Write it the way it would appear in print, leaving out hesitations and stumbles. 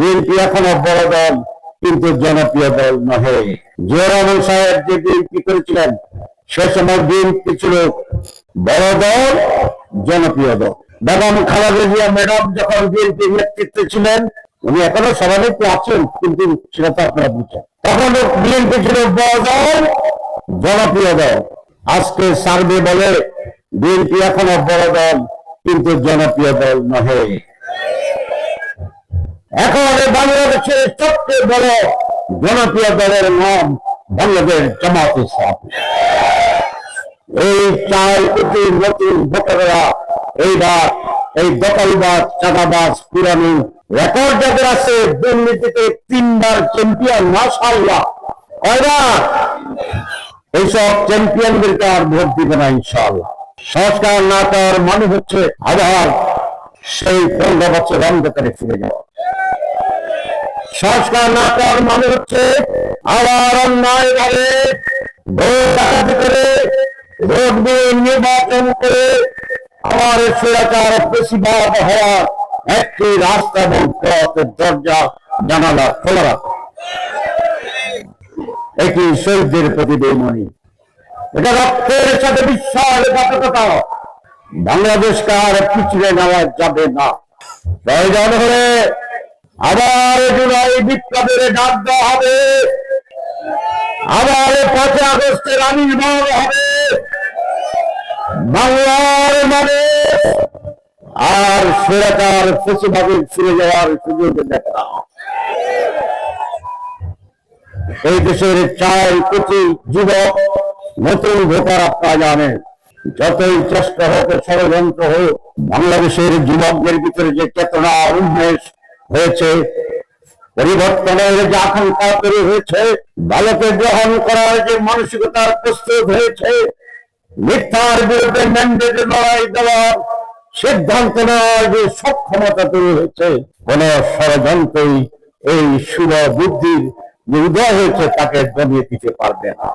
BNP এখনো বড় দল কিন্তু জনপ্রিয় দল নহে। জিয়া রহমান সাহেব যে বিএনপি করেছিলেন সে সময় বিএনপি ছিল বড় দল, জনপ্রিয় দল। বেগম খালেদা জিয়া ম্যাডাম যখন বিএনপি নেতৃত্বে ছিলেন, উনি এখনো সভাপতি আছেন, কিন্তু সেটা তো আপনারা বুঝছেন, তখন বিএনপি ছিল বড় দল, জনপ্রিয় দল। আজকে সার্ভে বলে বিএনপি এখনো বড় দল কিন্তু জনপ্রিয় দল নহে। এখন বাংলাদেশের সবচেয়ে বড় জনপ্রিয় দলের নাম বাংলাদেশ জামাত ইসলামী। এই 4 কোটি নতুন ভোটাররা এইবার এই দখলবাজ, চাঁদাবাজ, পুরানি রেকর্ড যাদের আছে, দুর্নীতিতে 3 বার চ্যাম্পিয়ন, মাশাআল্লাহ, কয়বার? এইসব চ্যাম্পিয়নদেরকে আর ভোট দিবে না ইনশাআল্লাহ। সংস্কার না করার মানে হচ্ছে আবার সেই 15 বছর অন্ধকারে ফিরে যাওয়া। সংস্কার না করার মানে হচ্ছে আবার অন্যায় ভাবে ভোট ডাকাতি করে, ভোট দিয়ে নির্বাচন করে আবার স্বৈরাচার বেশিরভাগ হওয়ার একটি রাস্তা এবং পথের দরজা জানালা খোলা রাখা। এটি শহীদদের প্রতি বেইমানি, এটা রক্তের সাথে বিশ্বাসঘাতকতা। বাংলাদেশকে আর পিছলে নেওয়া যাবে না। প্রয়োজন হলে আবার জুলাই বিপ্লবের ডাক দেওয়া হবে, আবার 5 আগস্টের আবির্ভাব হবে। বাংলার মানুষ আর স্বৈরাচার ফেসিবাদে ফিরে যাওয়ার সুযোগ দেখে না। এই দেশের 4 কোটি যুবক নতুন ভোটার, আপনারা জানেন, যতই চেষ্টা হোক, ষড়যন্ত্র হোক, বাংলাদেশের যুবকদের ভিতরে যে চেতনা উন্মেষ হয়েছে, পরিবর্তনের যে আকাঙ্ক্ষা তৈরি হয়েছে, ভালোকে গ্রহণ করার যে মানসিকতার প্রস্তুত হয়েছে, মিথ্যার বিরুদ্ধে ম্যান্ডেট লড়াই দেওয়ার সিদ্ধান্ত নেওয়ার যে সক্ষমতা তৈরি হয়েছে, কোন ষড়যন্ত্রই এই শুভ বুদ্ধির যে উদয় হয়েছে তাকে দমিয়ে দিতে পারবে না।